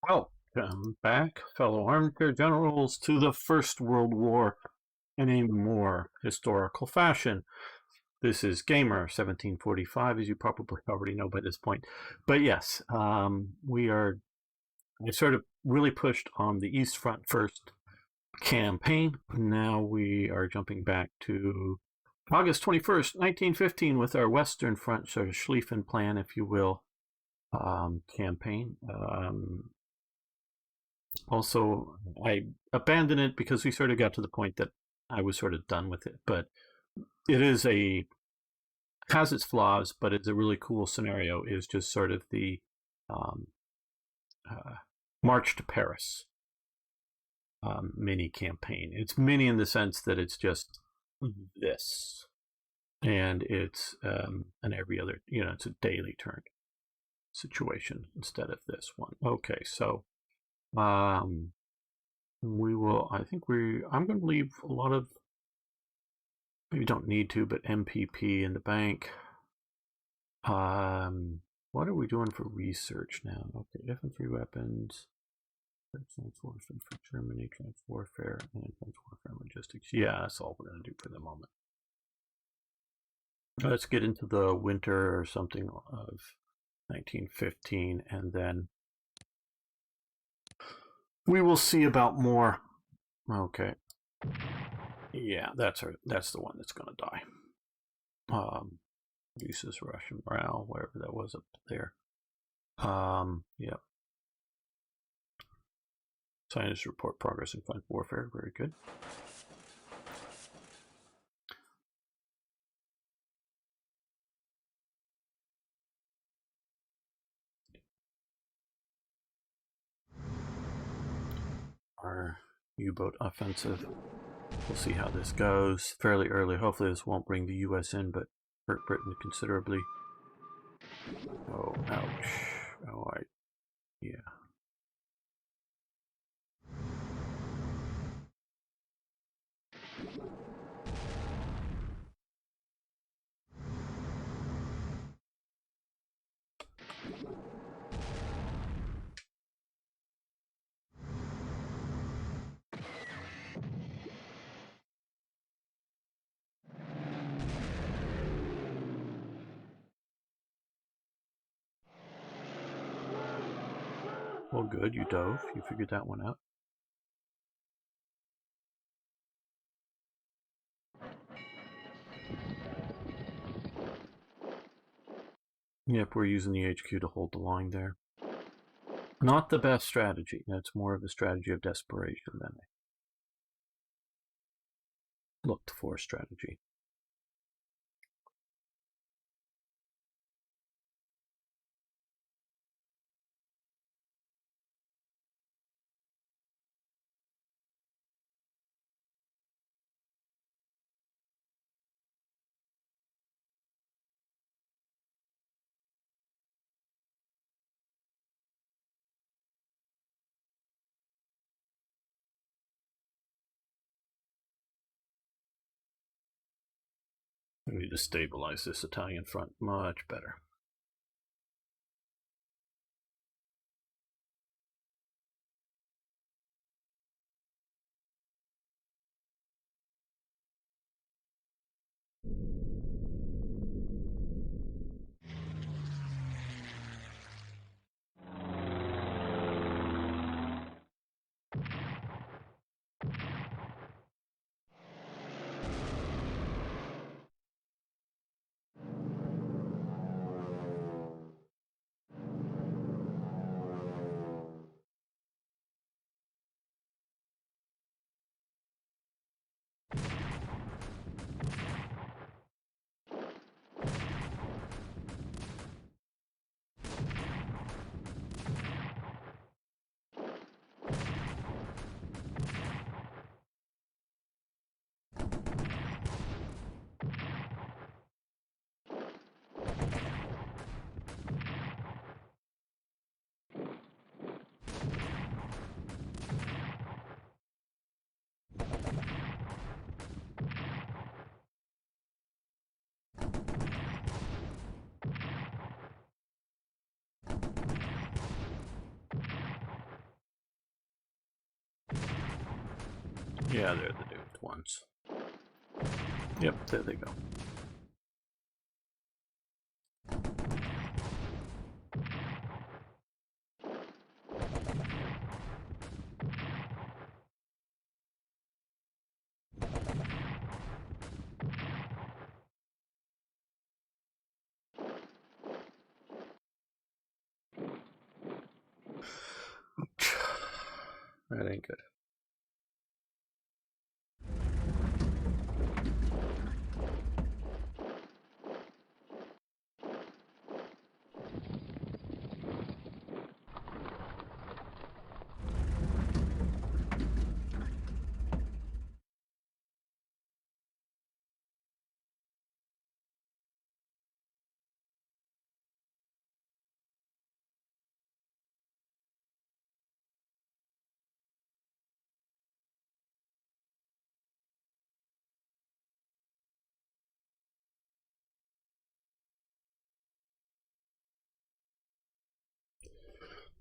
Welcome back, fellow armchair generals, to the First World War in a more historical fashion. This is Gamer 1745, as you probably already know by this point. But yes, I sort of really pushed on the East Front first campaign. Now we are jumping back to August 21st, 1915, with our Western Front sort of Schlieffen plan, if you will, campaign. Also, I abandoned it because we sort of got to the point that I was sort of done with it. But it has its flaws, but it's a really cool scenario. Is just sort of the March to Paris mini campaign. It's mini in the sense that it's just this, and it's an every other, it's a daily turn situation instead of this one. Okay, so I'm going to leave a lot of, maybe don't need to, but MPP in the bank. What are we doing for research now? Okay, infantry weapons, trans warfare for Germany, trans warfare, and trans warfare logistics. Yeah, that's all we're going to do for the moment. Let's get into the winter or something of 1915, and then we will see about more. Okay. Yeah, that's the one that's going to die. Uses Russian morale, wherever that was up there. Yeah. Scientists report progress in flank warfare. Very good. Our U-boat offensive. We'll see how this goes. Fairly early. Hopefully this won't bring the U.S. in, but hurt Britain considerably. Oh, ouch. Oh, yeah. Well, good, you dove. You figured that one out. Yep, we're using the HQ to hold the line there. Not the best strategy. That's more of a strategy of desperation than a looked for strategy. We need to stabilize this Italian front much better. Yeah, they're the doomed ones. Yep, there they go. That ain't good.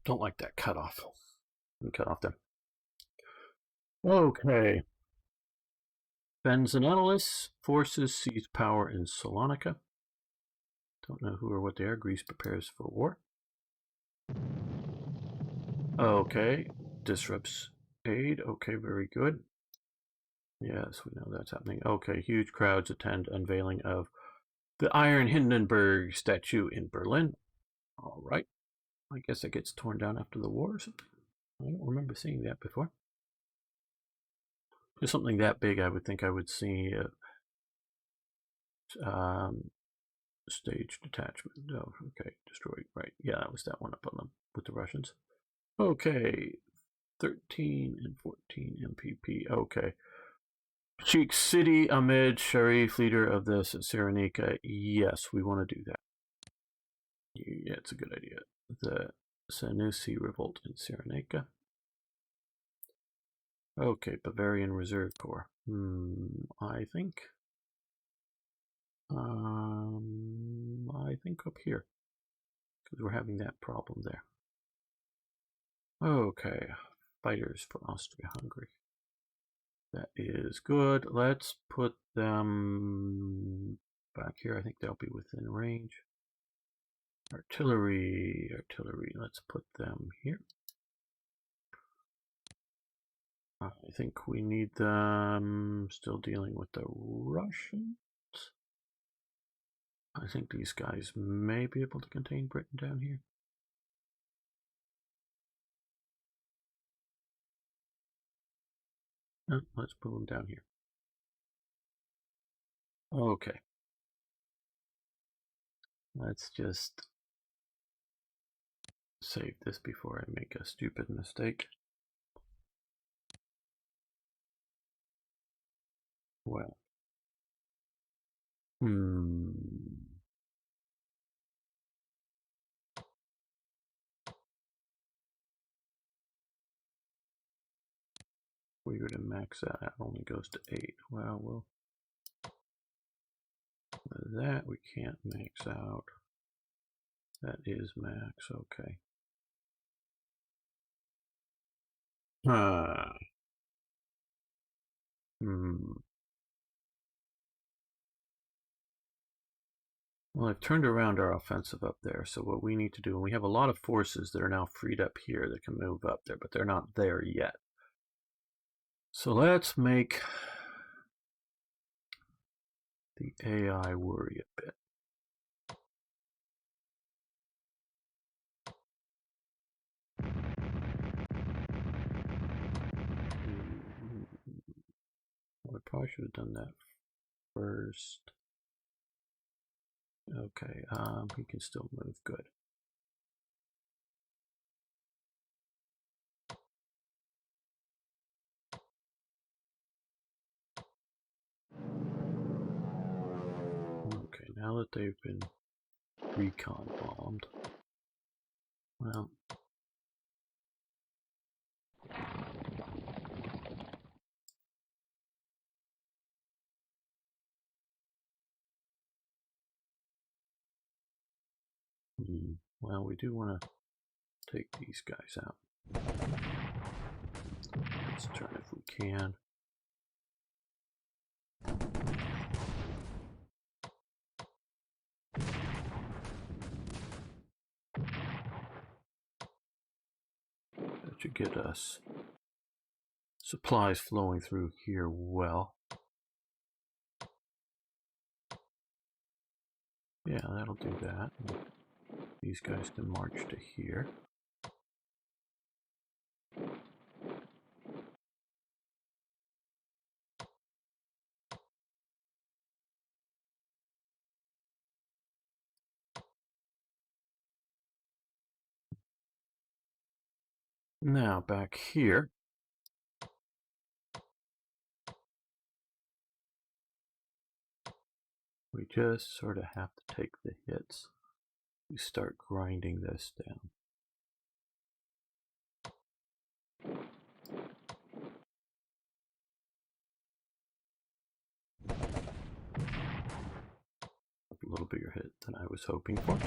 Don't like that cutoff. Cut off them. Okay. Benzinellus forces seize power in Salonika. Don't know who or what they are. Greece prepares for war. Okay. Disrupts aid. Okay, very good. Yes, we know that's happening. Okay, huge crowds attend unveiling of the Iron Hindenburg statue in Berlin. All right. I guess it gets torn down after the war or something. I don't remember seeing that before. Just something that big, I would think I would see stage detachment. Oh, okay, destroyed. Right. Yeah, that was that one up on them with the Russians. Okay, 13 and 14 MPP. Okay. Sheikh City Ahmed Sharif, leader of the Cyrenaica. Yes, we want to do that. Yeah, it's a good idea. The Sanusi revolt in Cyrenaica. Okay, Bavarian Reserve Corps. I think up here, because we're having that problem there. Okay, fighters for Austria-Hungary. That is good. Let's put them back here. I think they'll be within range. Artillery. Let's put them here. I think we need them still dealing with the Russians. I think these guys may be able to contain Britain down here. No, let's put them down here. Okay. Let's just save this before I make a stupid mistake. Well. We were to max that, it only goes to 8. Well, with that we can't max out. That is max, okay. Well, I've turned around our offensive up there, so what we need to do, and we have a lot of forces that are now freed up here that can move up there, but they're not there yet. So let's make the AI worry a bit. I probably should have done that first. Okay, he can still move, good. Okay, now that they've been recon bombed, well, well, we do want to take these guys out. Let's turn if we can. to get us supplies flowing through here well. Yeah, that'll do that. These guys can march to here. Now back here, we just sort of have to take the hits. We start grinding this down. A little bigger hit than I was hoping for.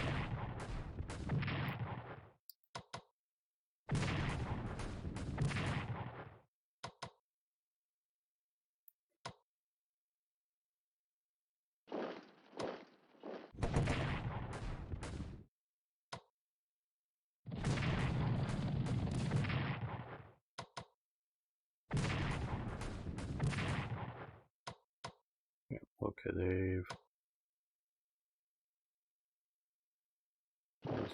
Yeah, okay, these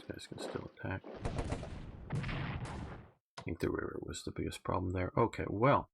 guys can still attack. I think the river was the biggest problem there. Okay, well.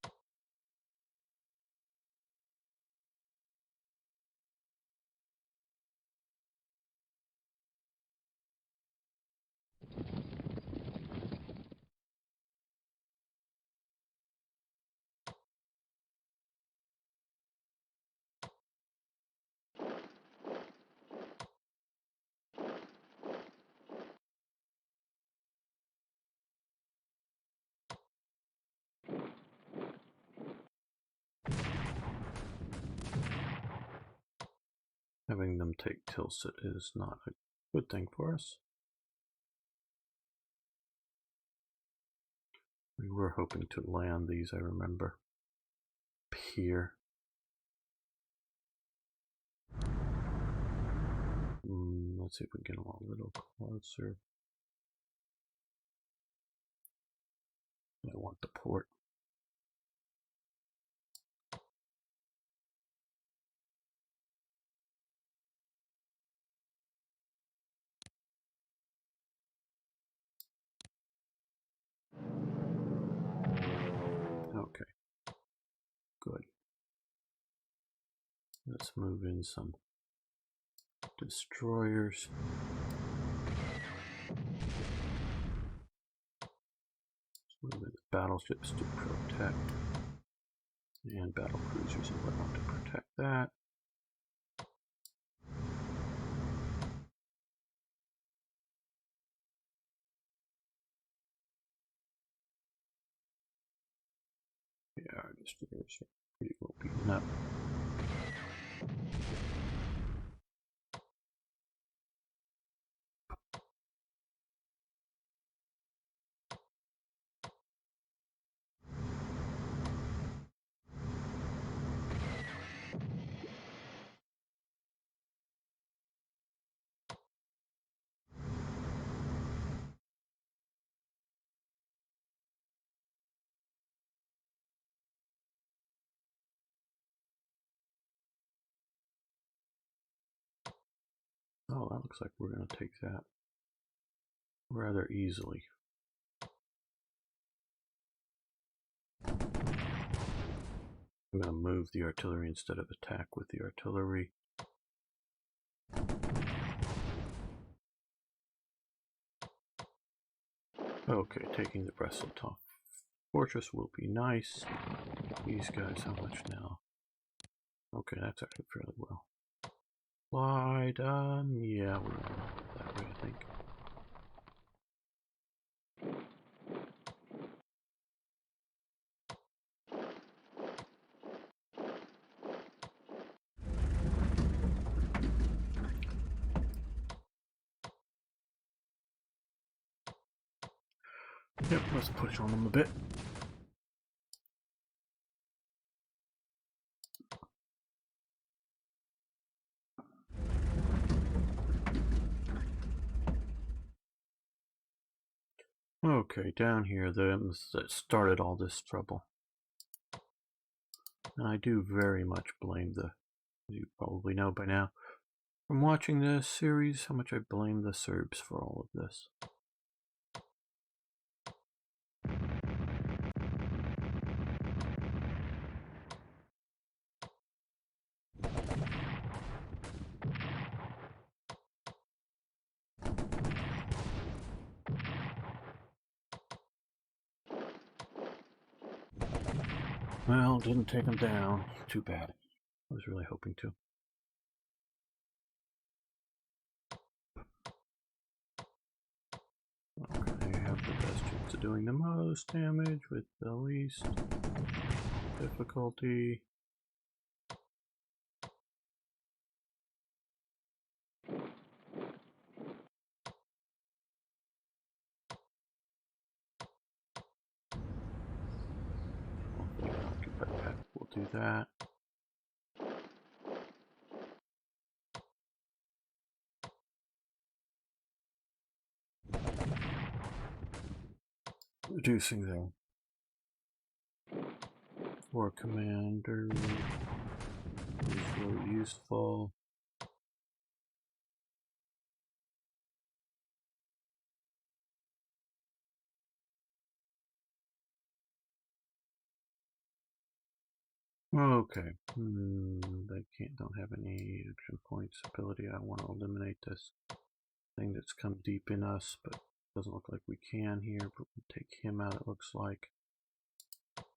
Having them take Tilsit is not a good thing for us. We were hoping to land these, I remember, here. Let's see if we can get them a little closer. I want the port. Okay, good. Let's move in some destroyers. Let's move in battleships to protect, and battle cruisers and whatnot to protect that. Yeah, our destroyers are pretty well beaten up. Oh, that looks like we're going to take that rather easily. I'm going to move the artillery instead of attack with the artillery. Okay, taking the Brestletov fortress will be nice. These guys, how much now? Okay, that's actually fairly well. Why done? Yeah, we're that way, I think. Yep, let's push on them a bit. Okay, down here, that started all this trouble. And I do very much blame you probably know by now, from watching this series, how much I blame the Serbs for all of this. Well, didn't take them down. Too bad. I was really hoping to. Okay, I have the best chance of doing the most damage with the least difficulty. Hopefully, occupied path will do that. Reducing them. For commander is really useful. Okay. They don't have any action points ability. I want to eliminate this thing that's come deep in us, but doesn't look like we can here. But we take him out, it looks like.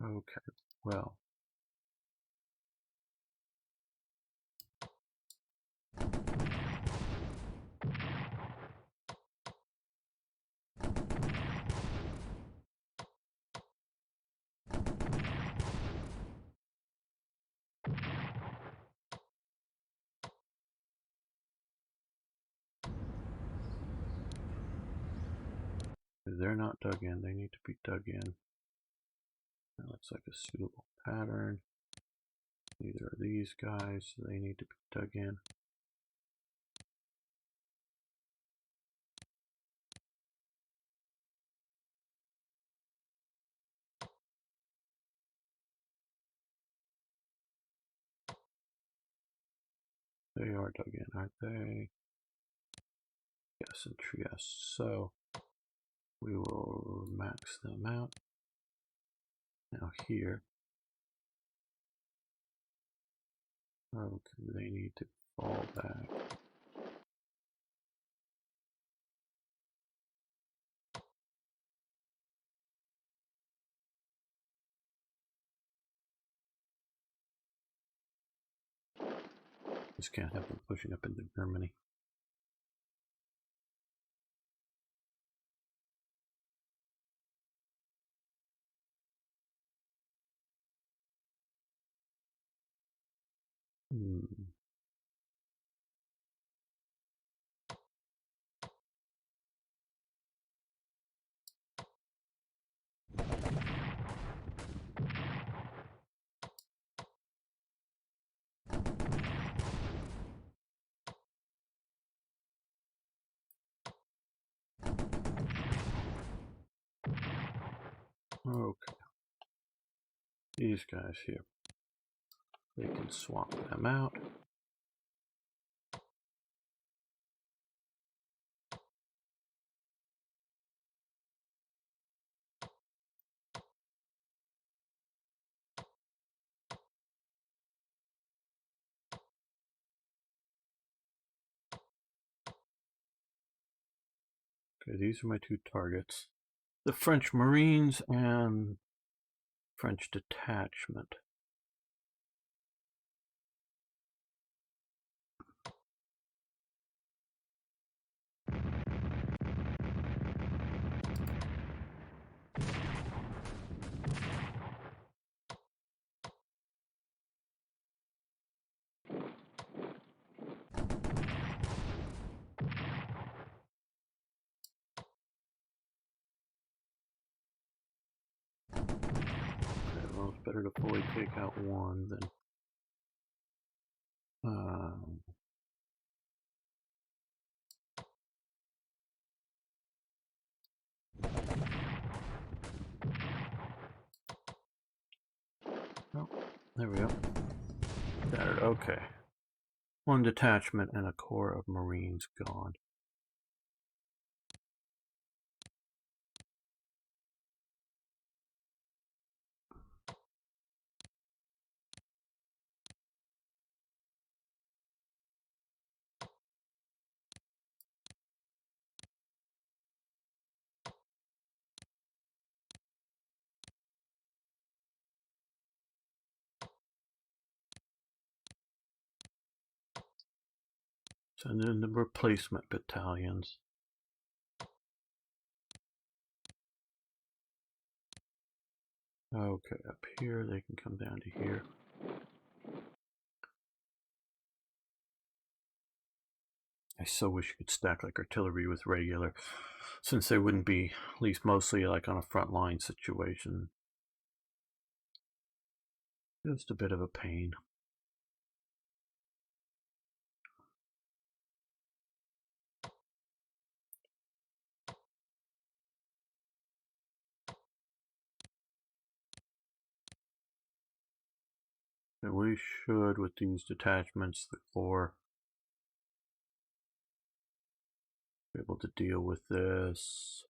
Okay, well. They're not dug in, they need to be dug in. That looks like a suitable pattern. Neither are these guys, so they need to be dug in. They are dug in, aren't they? Yes, and yes. So we will max them out. Now here. Okay, they need to fall back. Just can't have them pushing up into Germany. Okay. These guys here. They can swap them out. Okay, these are my two targets. The French Marines and French detachment. Well, it's better to fully take out one than Oh, there we go. Scattered. Okay. One detachment and a corps of Marines gone. Send in the replacement battalions. Okay, up here they can come down to here. I so wish you could stack like artillery with regular, since they wouldn't be, at least mostly, like on a front line situation. Just a bit of a pain. And we should, with these detachments, the corps, be able to deal with this.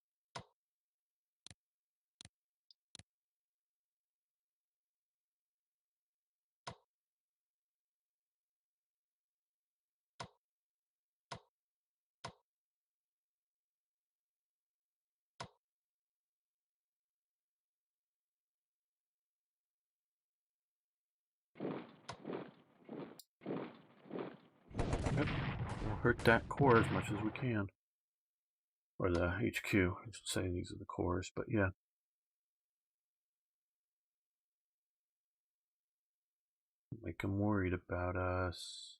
Yep, we'll hurt that corps as much as we can. Or the HQ, I should say. These are the corps, but yeah. Make them worried about us.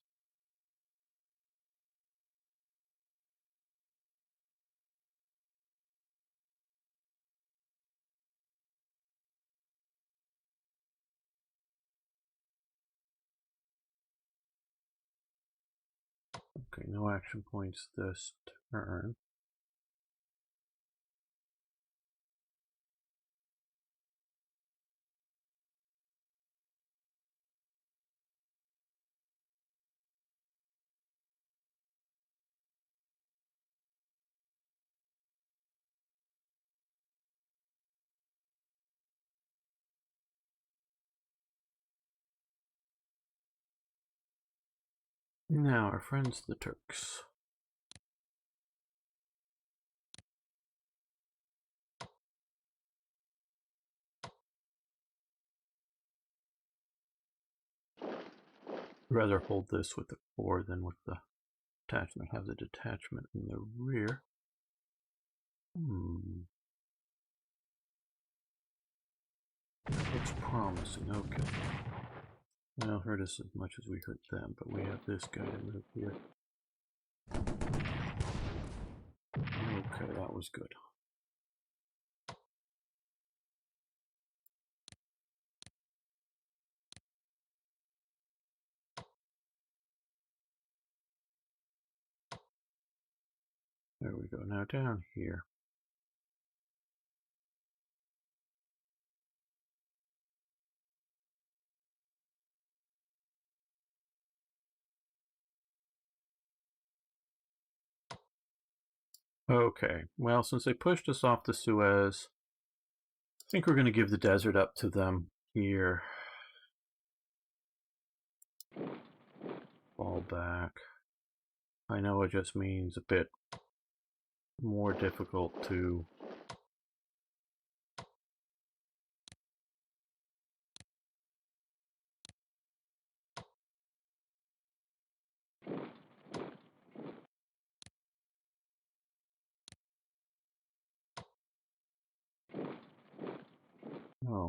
Okay, no action points this turn. Now, our friends the Turks. Rather hold this with the corps than with the detachment. Have the detachment in the rear. Looks promising. Okay. They'll hurt us as much as we hurt them, but we have this guy to move here. Okay, that was good. There we go. Now down here. Okay, well, since they pushed us off the Suez, I think we're going to give the desert up to them here. Fall back. I know it just means a bit more difficult to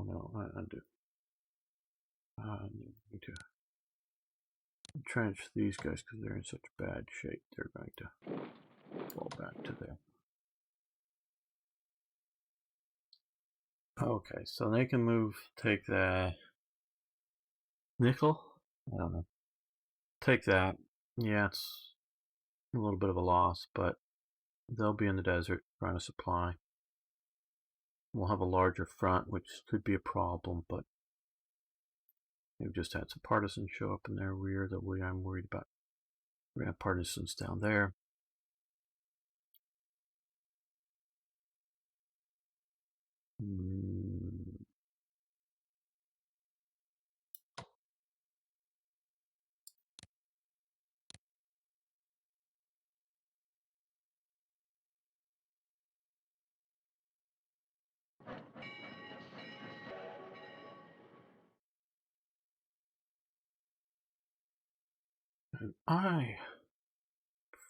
no, I undo. I need to entrench these guys because they're in such bad shape. They're going to fall back to there. Okay, so they can move, take that. Nickel? I don't know. Take that. Yeah, it's a little bit of a loss, but they'll be in the desert trying to supply. We'll have a larger front, which could be a problem, but We've just had some partisans show up in their rear that I'm worried about. We're going to have partisans down there. And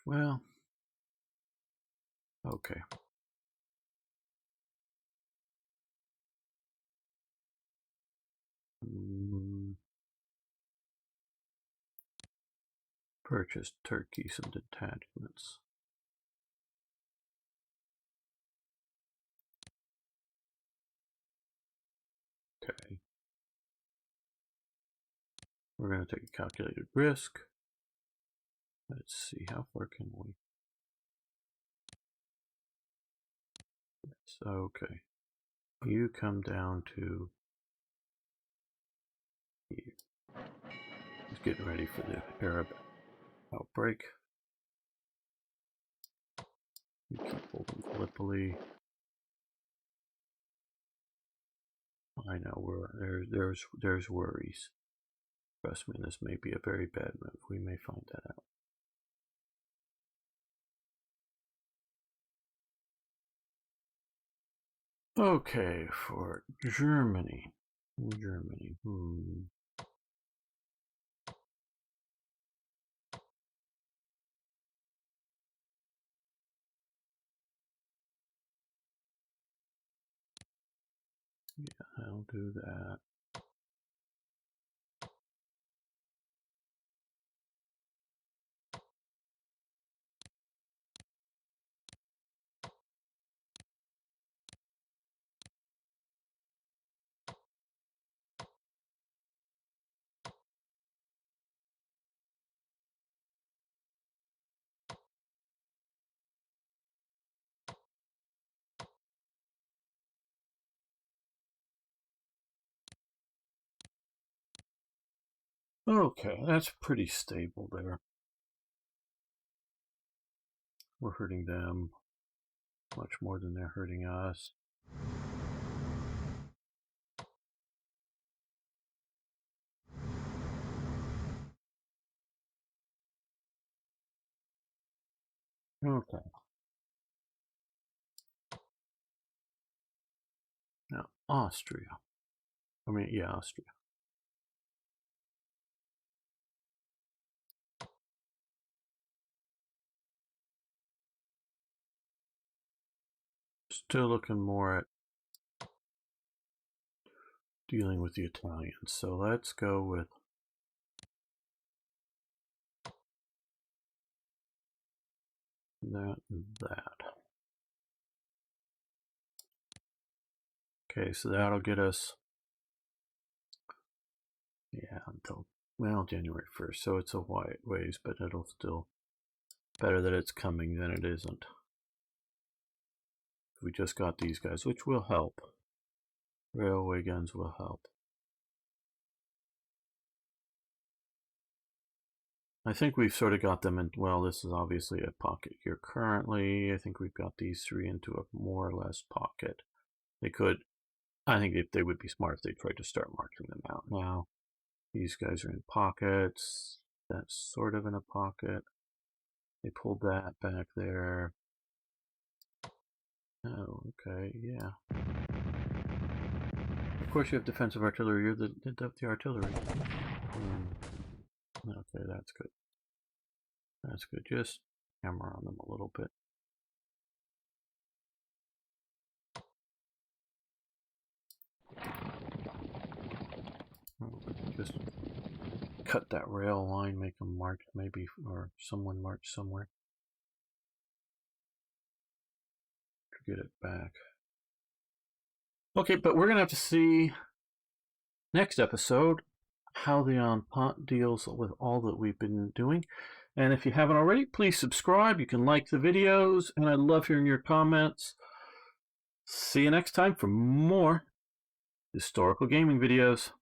well, okay. Purchase Turkey some detachments. Okay. We're going to take a calculated risk. Let's see, how far can we? Okay. You come down to here. He's getting ready for the Arab outbreak. You keep holding Gallipoli. I know there's worries. Trust me, this may be a very bad move. We may find that out. Okay, for Germany. Yeah, I'll do that. Okay, that's pretty stable there. We're hurting them much more than they're hurting us. Okay. Now, Austria. Austria. Still looking more at dealing with the Italians. So let's go with that and that. Okay, so that'll get us, until, January 1st. So it's a ways, but it'll still, better that it's coming than it isn't. We just got these guys, which will help. Railway guns will help. I think we've sort of got them in, well, this is obviously a pocket here currently. I think we've got these three into a more or less pocket. They could, I think if they would be smart if they tried to start marching them out now. These guys are in pockets. That's sort of in a pocket. They pulled that back there. Oh, okay, yeah. Of course you have defensive artillery. You're the artillery. Okay, that's good. That's good. Just hammer on them a little bit. Just cut that rail line, make them march maybe, or someone march somewhere to get it back. Okay, but we're going to have to see next episode how the Entente deals with all that we've been doing. And if you haven't already, please subscribe. You can like the videos, and I love hearing your comments. See you next time for more historical gaming videos.